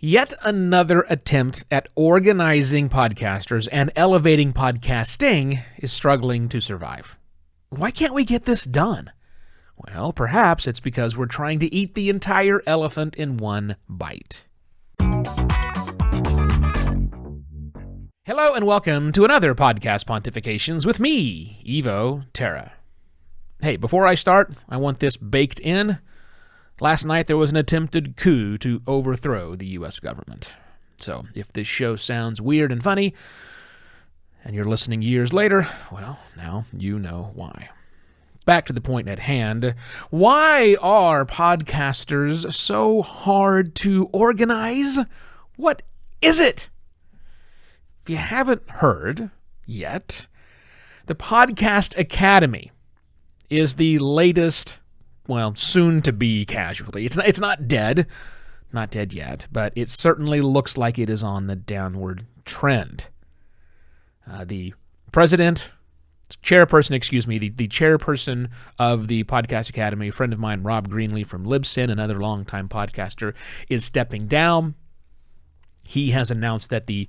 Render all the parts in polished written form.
Yet another attempt at organizing podcasters and elevating podcasting is struggling to survive. Why can't we get this done? Well, perhaps it's because we're trying to eat the entire elephant in one bite. Hello and welcome to another Podcast Pontifications with me, Evo Terra. Hey, before I start, I want this baked in. Last night there was an attempted coup to overthrow the U.S. government. So if this show sounds weird and funny, and you're listening years later, well, now you know why. Back to the point at hand. Why are podcasters so hard to organize? What is it? If you haven't heard yet, the Podcast Academy is the latest, well, soon-to-be casualty. It's not dead yet, but it certainly looks like it is on the downward trend. The chairperson of the Podcast Academy, a friend of mine, Rob Greenlee from Libsyn, another longtime podcaster, is stepping down. He has announced that the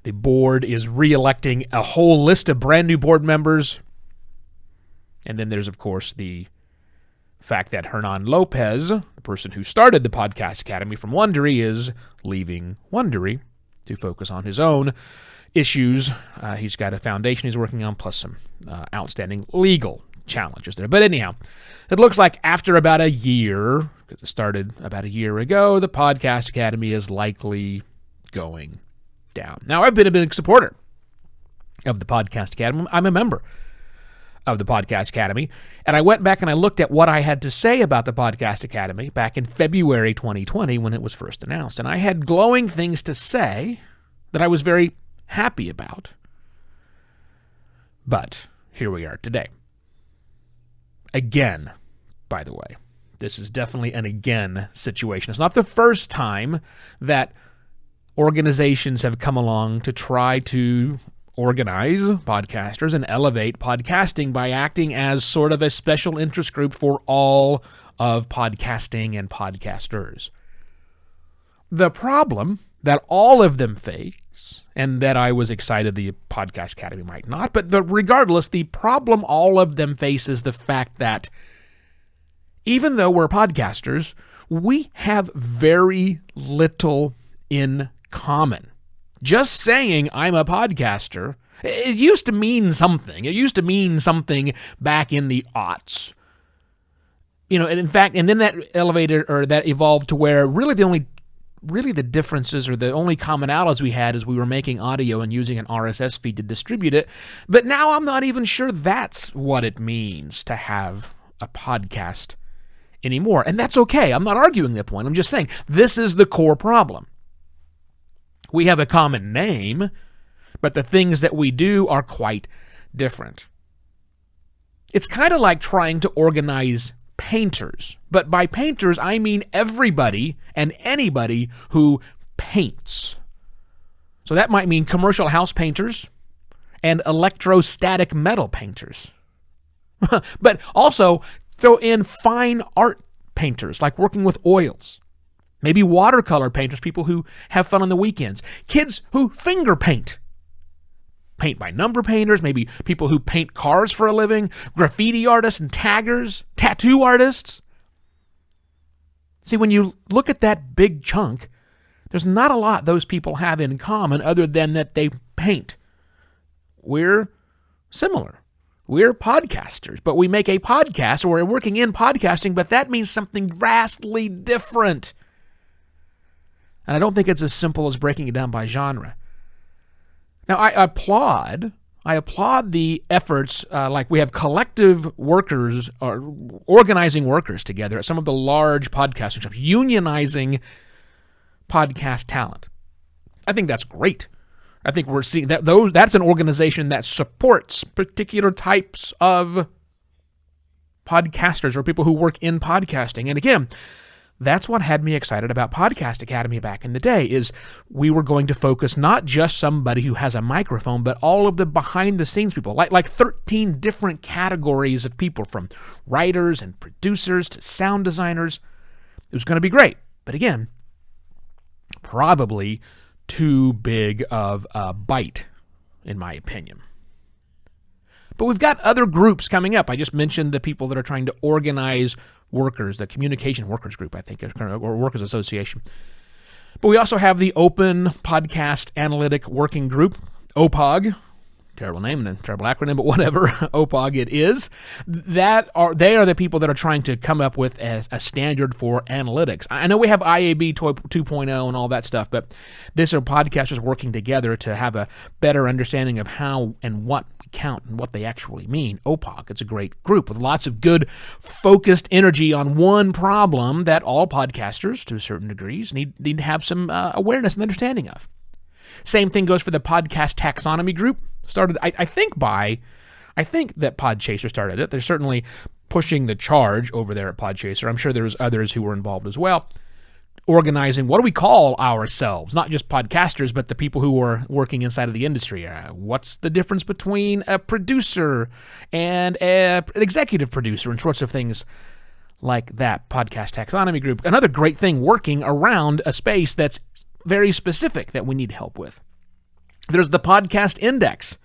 board is re-electing a whole list of brand new board members. And then there's, of course, the fact that Hernan Lopez, the person who started the Podcast Academy from Wondery, is leaving Wondery to focus on his own issues. He's got a foundation he's working on, plus some outstanding legal challenges there. But anyhow, it looks like after about a year, because it started about a year ago, the Podcast Academy is likely going down. Now, I've been a big supporter of the Podcast Academy. I'm a member of the Podcast Academy, and I went back and I looked at what I had to say about the Podcast Academy back in February 2020 when it was first announced, and I had glowing things to say that I was very happy about. But here we are today. Again, by the way, this is definitely an again situation. It's not the first time that organizations have come along to try to organize podcasters and elevate podcasting by acting as sort of a special interest group for all of podcasting and podcasters. The problem that all of them face, and that I was excited the Podcast Academy might not, but regardless, the problem all of them face is the fact that even though we're podcasters, we have very little in common. Just saying I'm a podcaster, it used to mean something. It used to mean something back in the aughts. You know, and in fact, and then that elevated, or that evolved to where really the differences or the only commonalities we had is we were making audio and using an RSS feed to distribute it. But now I'm not even sure that's what it means to have a podcast anymore. And that's okay. I'm not arguing that point. I'm just saying this is the core problem. We have a common name, but the things that we do are quite different. It's kind of like trying to organize painters. But by painters, I mean everybody and anybody who paints. So that might mean commercial house painters and electrostatic metal painters. But also throw in fine art painters, like working with oils. Maybe watercolor painters, people who have fun on the weekends. Kids who finger paint. Paint by number painters, maybe people who paint cars for a living, graffiti artists and taggers, tattoo artists. See, when you look at that big chunk, there's not a lot those people have in common other than that they paint. We're similar. We're podcasters, but we make a podcast, or we're working in podcasting, but that means something vastly different. And I don't think it's as simple as breaking it down by genre. Now, I applaud the efforts, like we have collective workers, or organizing workers together at some of the large podcasting shops, unionizing podcast talent. I think that's great. I think we're seeing that's an organization that supports particular types of podcasters or people who work in podcasting. And again, that's what had me excited about Podcast Academy back in the day, is we were going to focus not just somebody who has a microphone, but all of the behind-the-scenes people, like 13 different categories of people, from writers and producers to sound designers. It was going to be great. But again, probably too big of a bite, in my opinion. But we've got other groups coming up. I just mentioned the people that are trying to organize workers, the Communication Workers Group, I think, or Workers Association. But we also have the Open Podcast Analytic Working Group, OPOG. Terrible name and a terrible acronym, but whatever, OPOG it is. They are the people that are trying to come up with a standard for analytics. I know we have IAB 2.0 and all that stuff, but these are podcasters working together to have a better understanding of how and what we count and what they actually mean. OPOG, it's a great group with lots of good focused energy on one problem that all podcasters, to certain degrees, need to have some awareness and understanding of. Same thing goes for the Podcast Taxonomy Group. Started, I think that Podchaser started it. They're certainly pushing the charge over there at Podchaser. I'm sure there's others who were involved as well. Organizing, what do we call ourselves? Not just podcasters, but the people who are working inside of the industry. What's the difference between a producer and an executive producer and sorts of things like that. Podcast Taxonomy Group. Another great thing working around a space that's very specific that we need help with. There's the Podcast Index.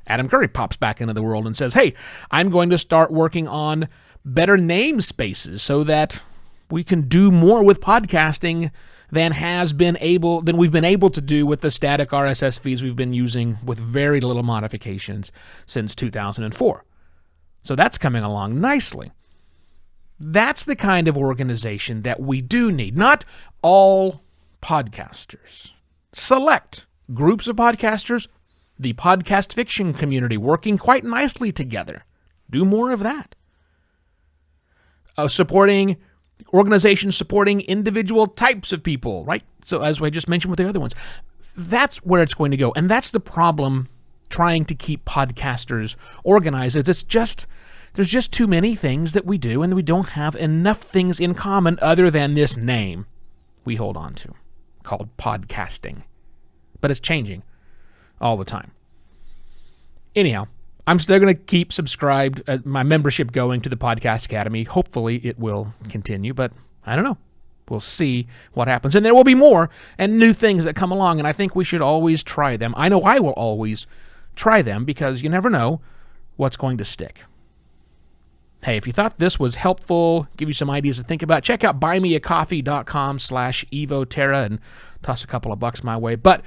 Adam Curry pops back into the world and says, hey, I'm going to start working on better namespaces so that we can do more with podcasting than we've been able to do with the static RSS feeds we've been using with very little modifications since 2004. So that's coming along nicely. That's the kind of organization that we do need. Not all podcasters. Select groups of podcasters, the podcast fiction community working quite nicely together. Do more of that. Supporting organizations, supporting individual types of people, right? So as I just mentioned with the other ones, that's where it's going to go. And that's the problem trying to keep podcasters organized. There's just too many things that we do, and we don't have enough things in common other than this name we hold on to, called podcasting. But it's changing all the time. Anyhow, I'm still going to keep subscribed, my membership going to the Podcast Academy. Hopefully it will continue, but I don't know. We'll see what happens. And there will be more and new things that come along, and I think we should always try them. I know I will always try them because you never know what's going to stick. Hey, if you thought this was helpful, give you some ideas to think about, check out buymeacoffee.com/evoterra and toss a couple of bucks my way. But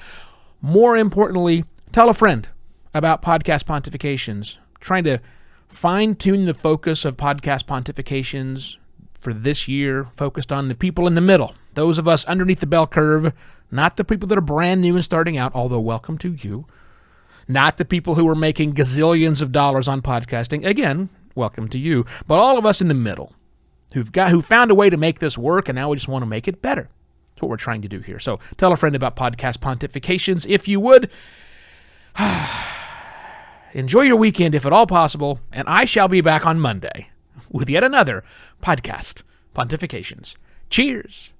more importantly, tell a friend about Podcast Pontifications. Trying to fine-tune the focus of Podcast Pontifications for this year, focused on the people in the middle, those of us underneath the bell curve, not the people that are brand new and starting out, although welcome to you, not the people who are making gazillions of dollars on podcasting, again, welcome to you, but all of us in the middle who found a way to make this work, and now we just want to make it better. That's what we're trying to do here. So tell a friend about Podcast Pontifications if you would. Enjoy your weekend if at all possible, and I shall be back on Monday with yet another Podcast Pontifications. Cheers!